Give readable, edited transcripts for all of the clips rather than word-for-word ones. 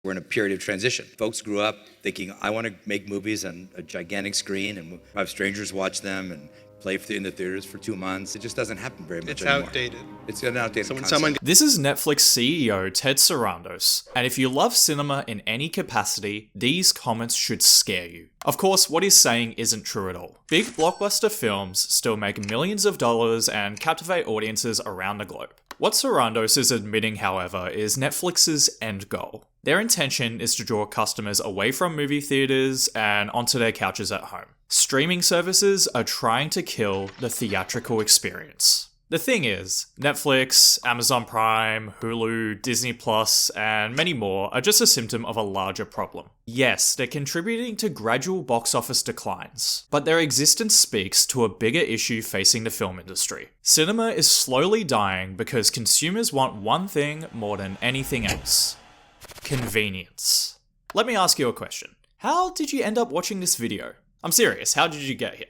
We're in a period of transition. Folks grew up thinking, I want to make movies on a gigantic screen and have strangers watch them and play in the theaters for 2 months. It just doesn't happen very much anymore. It's outdated. It's an outdated concept. This is Netflix CEO Ted Sarandos, and if you love cinema in any capacity, these comments should scare you. Of course, what he's saying isn't true at all. Big blockbuster films still make millions of dollars and captivate audiences around the globe. What Sarandos is admitting, however, is Netflix's end goal. Their intention is to draw customers away from movie theaters and onto their couches at home. Streaming services are trying to kill the theatrical experience. The thing is, Netflix, Amazon Prime, Hulu, Disney Plus, and many more are just a symptom of a larger problem. Yes, they're contributing to gradual box office declines, but their existence speaks to a bigger issue facing the film industry. Cinema is slowly dying because consumers want one thing more than anything else: convenience. Let me ask you a question. How did you end up watching this video? I'm serious, how did you get here?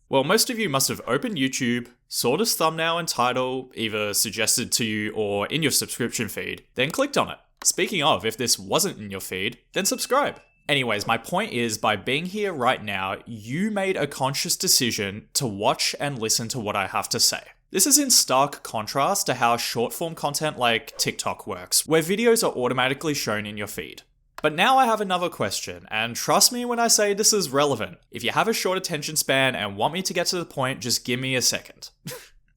Well, most of you must have opened YouTube, saw this thumbnail and title, either suggested to you or in your subscription feed, then clicked on it. Speaking of, if this wasn't in your feed, then subscribe. Anyways, my point is, by being here right now, you made a conscious decision to watch and listen to what I have to say. This is in stark contrast to how short-form content like TikTok works, where videos are automatically shown in your feed. But now I have another question, and trust me when I say this is relevant. If you have a short attention span and want me to get to the point, just give me a second.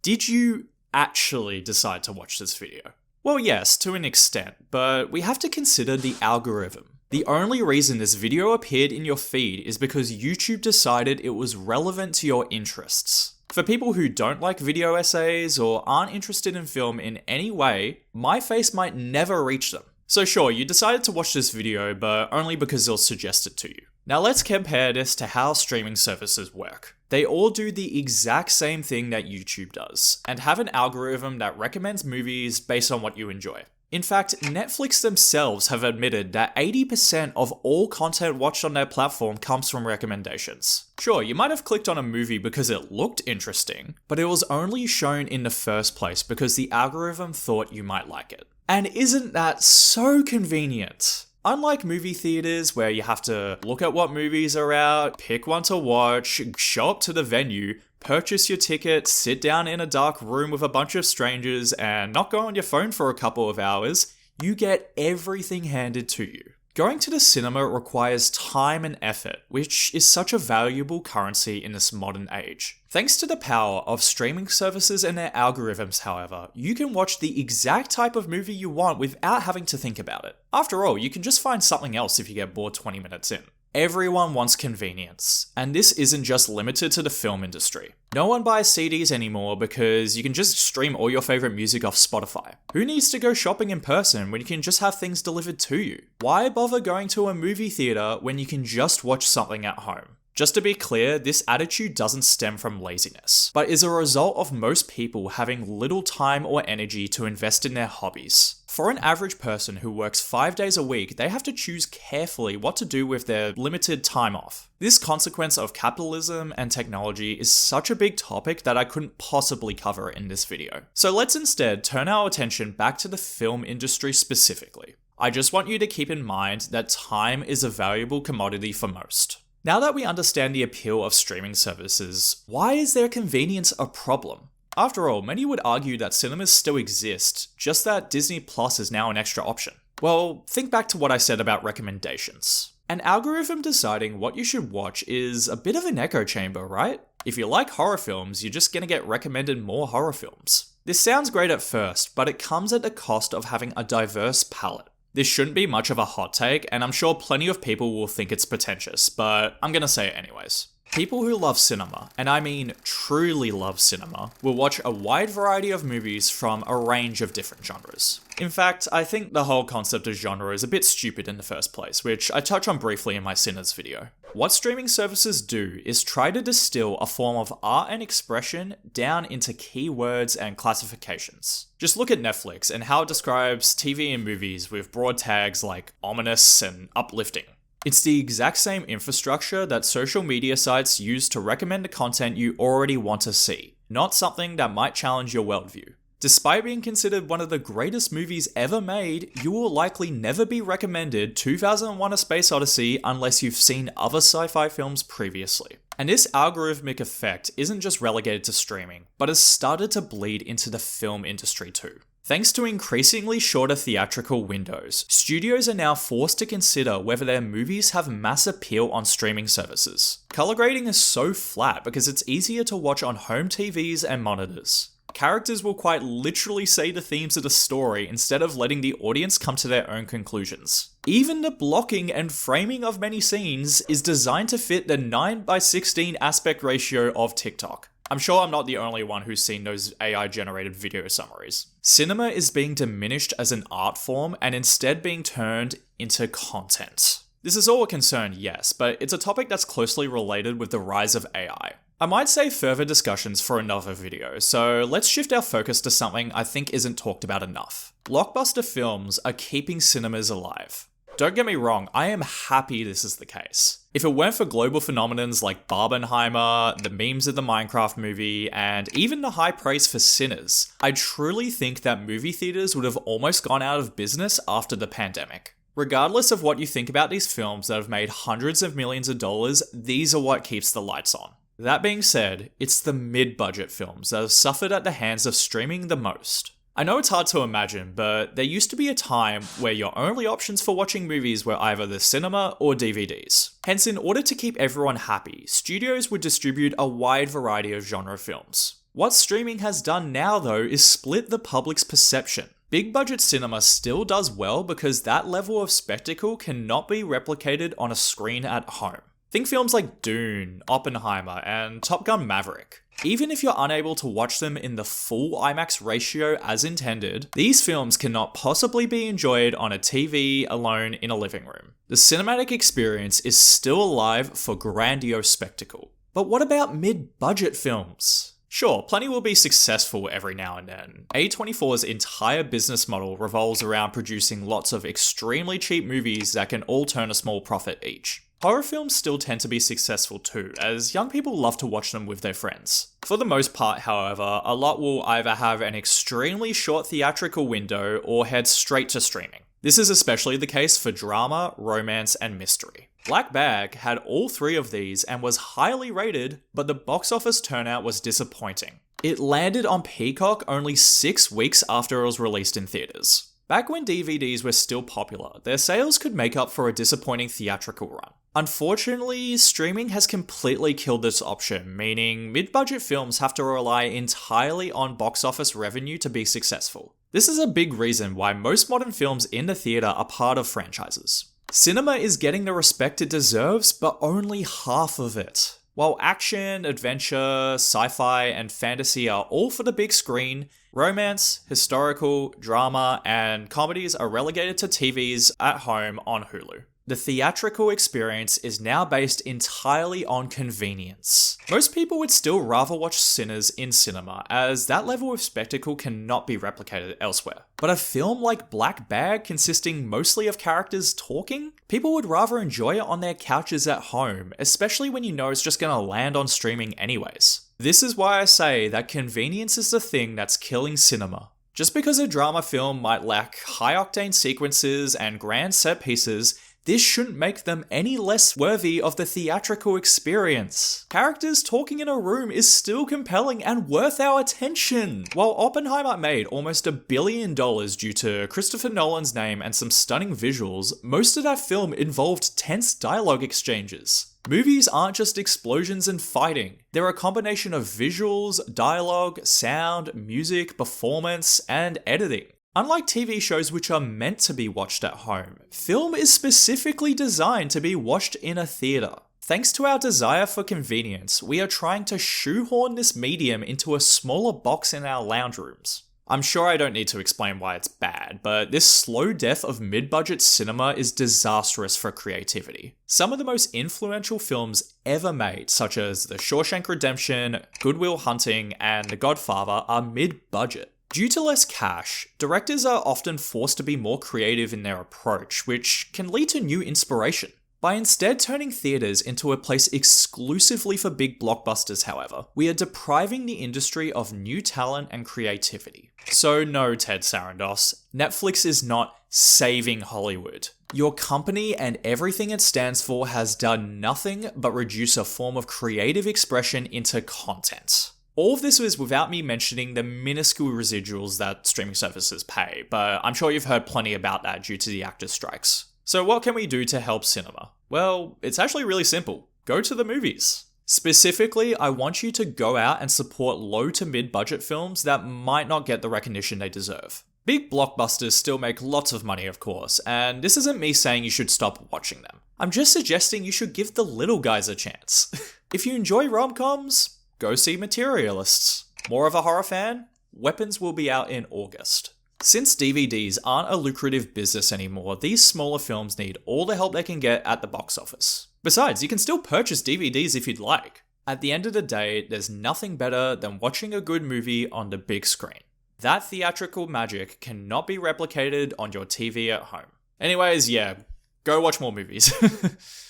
Did you actually decide to watch this video? Well, yes, to an extent, but we have to consider the algorithm. The only reason this video appeared in your feed is because YouTube decided it was relevant to your interests. For people who don't like video essays or aren't interested in film in any way, my face might never reach them. So sure, you decided to watch this video, but only because it was suggested to you. Now let's compare this to how streaming services work. They all do the exact same thing that YouTube does, and have an algorithm that recommends movies based on what you enjoy. In fact, Netflix themselves have admitted that 80% of all content watched on their platform comes from recommendations. Sure, you might have clicked on a movie because it looked interesting, but it was only shown in the first place because the algorithm thought you might like it. And isn't that so convenient? Unlike movie theaters where you have to look at what movies are out, pick one to watch, show up to the venue, purchase your ticket, sit down in a dark room with a bunch of strangers, and not go on your phone for a couple of hours, you get everything handed to you. Going to the cinema requires time and effort, which is such a valuable currency in this modern age. Thanks to the power of streaming services and their algorithms, however, you can watch the exact type of movie you want without having to think about it. After all, you can just find something else if you get bored 20 minutes in. Everyone wants convenience, and this isn't just limited to the film industry. No one buys CDs anymore because you can just stream all your favorite music off Spotify. Who needs to go shopping in person when you can just have things delivered to you? Why bother going to a movie theater when you can just watch something at home? Just to be clear, this attitude doesn't stem from laziness, but is a result of most people having little time or energy to invest in their hobbies. For an average person who works 5 days a week, they have to choose carefully what to do with their limited time off. This consequence of capitalism and technology is such a big topic that I couldn't possibly cover it in this video. So let's instead turn our attention back to the film industry specifically. I just want you to keep in mind that time is a valuable commodity for most. Now that we understand the appeal of streaming services, why is their convenience a problem? After all, many would argue that cinemas still exist, just that Disney Plus is now an extra option. Well, think back to what I said about recommendations. An algorithm deciding what you should watch is a bit of an echo chamber, right? If you like horror films, you're just gonna get recommended more horror films. This sounds great at first, but it comes at the cost of having a diverse palette. This shouldn't be much of a hot take, and I'm sure plenty of people will think it's pretentious, but I'm gonna say it anyways. People who love cinema, and I mean truly love cinema, will watch a wide variety of movies from a range of different genres. In fact, I think the whole concept of genre is a bit stupid in the first place, which I touch on briefly in my Sinners video. What streaming services do is try to distill a form of art and expression down into keywords and classifications. Just look at Netflix and how it describes TV and movies with broad tags like ominous and uplifting. It's the exact same infrastructure that social media sites use to recommend the content you already want to see, not something that might challenge your worldview. Despite being considered one of the greatest movies ever made, you will likely never be recommended 2001: A Space Odyssey unless you've seen other sci-fi films previously. And this algorithmic effect isn't just relegated to streaming, but has started to bleed into the film industry too. Thanks to increasingly shorter theatrical windows, studios are now forced to consider whether their movies have mass appeal on streaming services. Color grading is so flat because it's easier to watch on home TVs and monitors. Characters will quite literally say the themes of the story instead of letting the audience come to their own conclusions. Even the blocking and framing of many scenes is designed to fit the 9:16 aspect ratio of TikTok. I'm sure I'm not the only one who's seen those AI-generated video summaries. Cinema is being diminished as an art form and instead being turned into content. This is all a concern, yes, but it's a topic that's closely related with the rise of AI. I might save further discussions for another video, so let's shift our focus to something I think isn't talked about enough. Blockbuster films are keeping cinemas alive. Don't get me wrong, I am happy this is the case. If it weren't for global phenomenons like Barbenheimer, the memes of the Minecraft movie, and even the high praise for Sinners, I truly think that movie theaters would have almost gone out of business after the pandemic. Regardless of what you think about these films that have made hundreds of millions of dollars, these are what keeps the lights on. That being said, it's the mid-budget films that have suffered at the hands of streaming the most. I know it's hard to imagine, but there used to be a time where your only options for watching movies were either the cinema or DVDs. Hence, in order to keep everyone happy, studios would distribute a wide variety of genre films. What streaming has done now, though, is split the public's perception. Big budget cinema still does well because that level of spectacle cannot be replicated on a screen at home. Think films like Dune, Oppenheimer, and Top Gun Maverick. Even if you're unable to watch them in the full IMAX ratio as intended, these films cannot possibly be enjoyed on a TV alone in a living room. The cinematic experience is still alive for grandiose spectacle. But what about mid-budget films? Sure, plenty will be successful every now and then. A24's entire business model revolves around producing lots of extremely cheap movies that can all turn a small profit each. Horror films still tend to be successful too, as young people love to watch them with their friends. For the most part, however, a lot will either have an extremely short theatrical window or head straight to streaming. This is especially the case for drama, romance, and mystery. Black Bag had all three of these and was highly rated, but the box office turnout was disappointing. It landed on Peacock only 6 weeks after it was released in theaters. Back when DVDs were still popular, their sales could make up for a disappointing theatrical run. Unfortunately, streaming has completely killed this option, meaning mid-budget films have to rely entirely on box office revenue to be successful. This is a big reason why most modern films in the theater are part of franchises. Cinema is getting the respect it deserves, but only half of it. While action, adventure, sci-fi, and fantasy are all for the big screen, romance, historical, drama, and comedies are relegated to TVs at home on Hulu. The theatrical experience is now based entirely on convenience. Most people would still rather watch Sinners in cinema, as that level of spectacle cannot be replicated elsewhere. But a film like Black Bag, consisting mostly of characters talking, people would rather enjoy it on their couches at home, especially when you know it's just gonna land on streaming anyways. This is why I say that convenience is the thing that's killing cinema. Just because a drama film might lack high-octane sequences and grand set pieces, this shouldn't make them any less worthy of the theatrical experience. Characters talking in a room is still compelling and worth our attention. While Oppenheimer made almost $1 billion due to Christopher Nolan's name and some stunning visuals, most of that film involved tense dialogue exchanges. Movies aren't just explosions and fighting. They're a combination of visuals, dialogue, sound, music, performance, and editing. Unlike TV shows which are meant to be watched at home, film is specifically designed to be watched in a theater. Thanks to our desire for convenience, we are trying to shoehorn this medium into a smaller box in our lounge rooms. I'm sure I don't need to explain why it's bad, but this slow death of mid-budget cinema is disastrous for creativity. Some of the most influential films ever made, such as The Shawshank Redemption, Good Will Hunting, and The Godfather, are mid-budget. Due to less cash, directors are often forced to be more creative in their approach, which can lead to new inspiration. By instead turning theaters into a place exclusively for big blockbusters, however, we are depriving the industry of new talent and creativity. So no, Ted Sarandos, Netflix is not saving Hollywood. Your company and everything it stands for has done nothing but reduce a form of creative expression into content. All of this was without me mentioning the minuscule residuals that streaming services pay, but I'm sure you've heard plenty about that due to the actors' strikes. So what can we do to help cinema? Well, it's actually really simple. Go to the movies. Specifically, I want you to go out and support low to mid-budget films that might not get the recognition they deserve. Big blockbusters still make lots of money, of course, and this isn't me saying you should stop watching them. I'm just suggesting you should give the little guys a chance. If you enjoy rom-coms, go see Materialists. More of a horror fan? Weapons will be out in August. Since DVDs aren't a lucrative business anymore, these smaller films need all the help they can get at the box office. Besides, you can still purchase DVDs if you'd like. At the end of the day, there's nothing better than watching a good movie on the big screen. That theatrical magic cannot be replicated on your TV at home. Anyways, yeah, go watch more movies.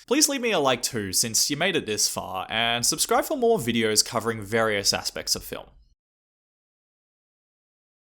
Please leave me a like too, since you made it this far, and subscribe for more videos covering various aspects of film.